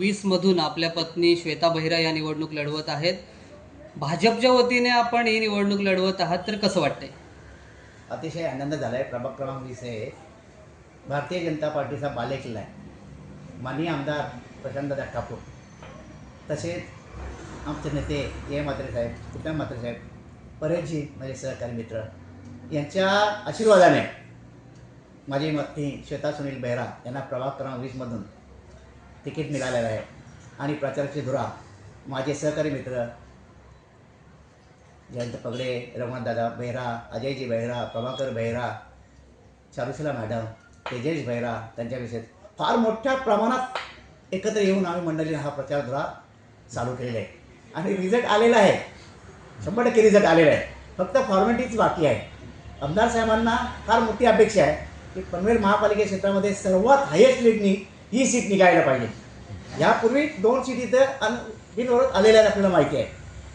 20 मधून आपल्या पत्नी श्वेता बहिरा या निवडणूक लढवत आहेत। भाजपच्या वतीने आपण ही निवडणूक लढवत आहात, तर कसं वाटतंय? अतिशय आनंद झाला आहे। प्रभाग क्रमांक 20 हे भारतीय जनता पार्टीचा बालेकिल्ला आहे। माननीय आमदार प्रशांतदादा ठाकूर, तसेच आमचे नेते ए म्हात्रे साहेब, उत्तम म्हात्रे साहेब, परेशजी माझे सहकारी मित्र यांच्या आशीर्वादाने माझी पत्नी श्वेता सुनील बेहरा यांना प्रभाग क्रमांक 20मधून तिकीट मिळालेलं आहे। आणि प्रचाराची धुरा माझे सहकारी मित्र जयंत पगडे, रघुनाथदादा बेहरा, अजयजी बेहरा, प्रभाकर बेहरा, चारुशिला मॅडम, तेजेश बेहरा त्यांच्याविषयी फार मोठ्या प्रमाणात एकत्र येऊन आम्ही मंडळीने हा प्रचार धुरा चालू केलेला आहे। आणि रिझल्ट आलेला आहे, 100% रिझल्ट आलेला आहे। फक्त फॉर्मॅलिटीच बाकी आहे। आमदार साहेबांना फार मोठी अपेक्षा आहे की पनवेल महापालिका क्षेत्रामध्ये सर्वात हायेस्ट लीडनी ही सीट निघायला पाहिजे। यापूर्वी 2 सीट इथं बिनविरोध आलेल्या आपल्याला माहिती आहे।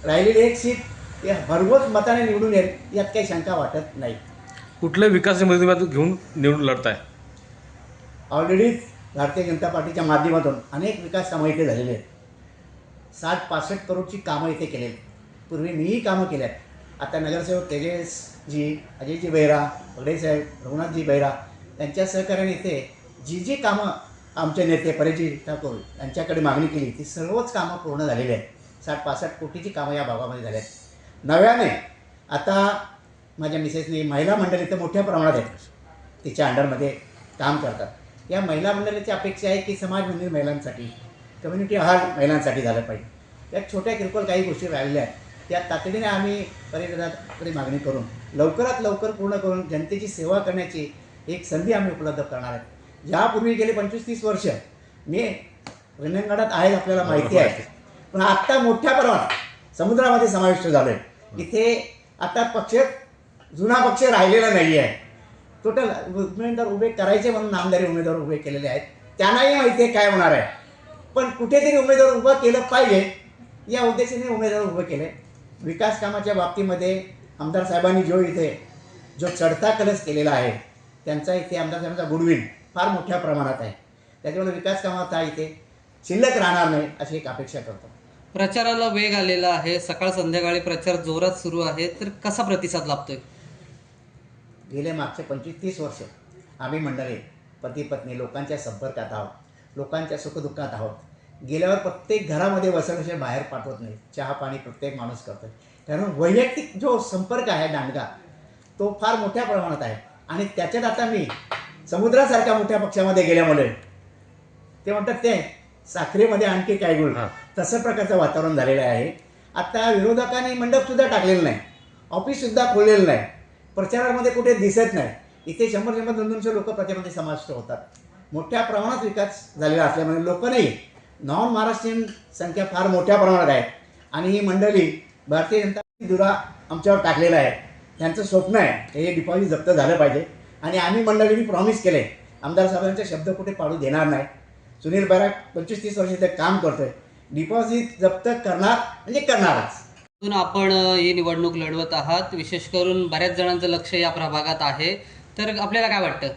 राहिलेली एक सीट ते भरघोस मताने निवडून येईल यात काही शंका वाटत नाही। कुठल्या विकास मोहिमेतून घेऊन निवडून लढताय? ऑलरेडीच भारतीय जनता पार्टीच्या माध्यमातून अनेक विकास कामं इथे झालेले आहेत। 60-65 करोडची कामं इथे केलेली। पूर्वी मीही कामं केल्या आहेत। आता नगरसेवक तेजसजी, अजयजी बेहरा, पगडेसाहेब, रघुनाथजी बेहरा यांच्या सहकार्याने इथे जी कामं आमचे नेते परेशजी ठाकूर यांच्याकडे मागणी केली ती सर्वच कामं पूर्ण झालेली आहेत। 60-65 कोटीची कामं या भागामध्ये झाली आहेत। नव्याने आता माझ्या मिसेसनी महिला मंडळ इथं मोठ्या प्रमाणात आहेत, तिच्या अंडरमध्ये काम करतात। या महिला मंडळाची अपेक्षा आहे की समाज मंदिर महिलांसाठी, कम्युनिटी हॉल महिलांसाठी झालं पाहिजे। यात छोट्या किरकोळ काही गोष्टी राहिलेल्या आहेत, त्या तातडीने आम्ही परिषदाकडे मागणी करून लवकरात लवकर पूर्ण करून जनतेची सेवा करण्याची एक संधी आम्ही उपलब्ध करणार आहे। यापूर्वी गेले 25-30 वर्ष मी रिंगणगडात आहे आपल्याला माहिती आहे, पण आत्ता मोठ्या प्रमाणात समुद्रामध्ये समाविष्ट झालो आहे। इथे आता जुना पक्ष राहिलेला नाही आहे। टोटल उमेदवार उभे करायचे म्हणून नामदारी उमेदवार उभे केलेले आहेत। त्यांनाही माहिती आहे काय होणार आहे, पण कुठेतरी उमेदवार उभं केलं पाहिजे या उद्देशाने उमेदवार उभं केले। विकास कामाच्या बाबतीमध्ये आमदार साहेबांनी जो चढता कलश केलेला आहे त्यांचा इथे आमदार साहेबांचा गुडविल फार मोठ्या प्रमाणात आहे। त्याच्यामुळे विकास कामाचा इथे शिल्लक राहणार नाही अशी एक अपेक्षा करतो। प्रचाराला वेग आलेला आहे, सकाळ संध्याकाळी प्रचार जोरात सुरू आहे, तर कसा प्रतिसाद लाभतोय? गेले मागचे 25-30 वर्ष आम्ही मंडळी पती पत्नी लोकांच्या संपर्कात आहोत, लोकांच्या सुखदुःखात आहोत। गेल्यावर प्रत्येक घरामध्ये बसल्याशिवाय बाहेर पाठवत नाही, चहा पाणी प्रत्येक माणूस करतो। कारण वैयक्तिक जो संपर्क आहे दांडगा तो फार मोठ्या प्रमाणात आहे। आणि त्याच्यात आता मी समुद्रासारख्या मोठ्या पक्षामध्ये गेल्यामुळे ते म्हणतात ते साखरेमध्ये आणखी काय गुळ, तसं प्रकारचं वातावरण झालेलं आहे। आता विरोधकांनी मंडपसुद्धा टाकलेलं नाही, ऑफिससुद्धा खोललेलं नाही, प्रचारामध्ये कुठे दिसत नाही। इथे 100-200 लोक प्रचारामध्ये समाविष्ट होतात। मोठ्या प्रमाणात विकास झालेला असल्यामुळे लोक नाही, नॉन महाराष्ट्रीयन संख्या फार मोठ्या प्रमाणात आहे। आणि ही मंडळी भारतीय जनता दुरा आमच्यावर टाकलेला आहे। त्यांचं स्वप्न आहे हे डिपॉझिट जप्त झालं पाहिजे। आणि आम्ही मंडळींनी प्रॉमिस केले आमदार साहेबांचे शब्द कुठे पाडू देणार नाही। सुनील बेहरा 25-30 वर्ष इथे काम करतोय, डिपॉझिट जप्त करणार म्हणजे करणारच। आपण ही निवडणूक लढवत आहात, विशेष करून बऱ्याच जणांचं लक्ष या प्रभागात आहे, तर आपल्याला काय वाटतं?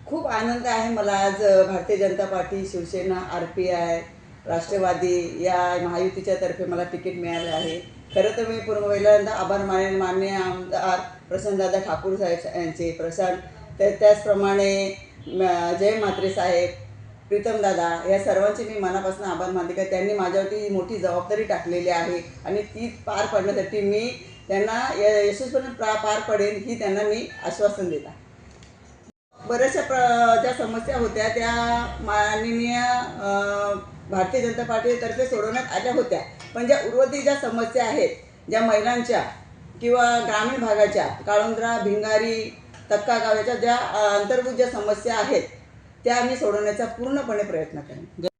खूप आनंद आहे मला आज भारतीय जनता पार्टी, शिवसेना, RPI, राष्ट्रवादी या महायुतीच्या तर्फे मला तिकीट मिळाले आहे। खरं तर मी पहिल्यांदा आभार मानेन माननीय आमदार प्रशांतदादा ठाकूर साहेब यांचे, त्याचप्रमाणे जय म्हात्रे साहेब, प्रीतमदादा या सर्वांचे मी मनापासून आभार मानते की त्यांनी माझ्यावरती ही मोठी जबाबदारी टाकलेली आहे आणि ती पार पाडण्यासाठी मी त्यांना यशस्वीपणे पार पडेल ही त्यांना मी आश्वासन देत आहे। बऱ्याचशा ज्या समस्या होत्या त्या माननीय भारतीय जनता पार्टीतर्फे सोडवण्यात आल्या होत्या, पण ज्या उर्वरित ज्या समस्या आहेत, ज्या महिलांच्या किंवा ग्रामीण भागाच्या काळुंद्रा, भिंगारी, तक्का गाव याच्या ज्या अंतर्भूत ज्या समस्या आहेत त्या मी सोडवण्याचा पूर्णपणे प्रयत्न करेन।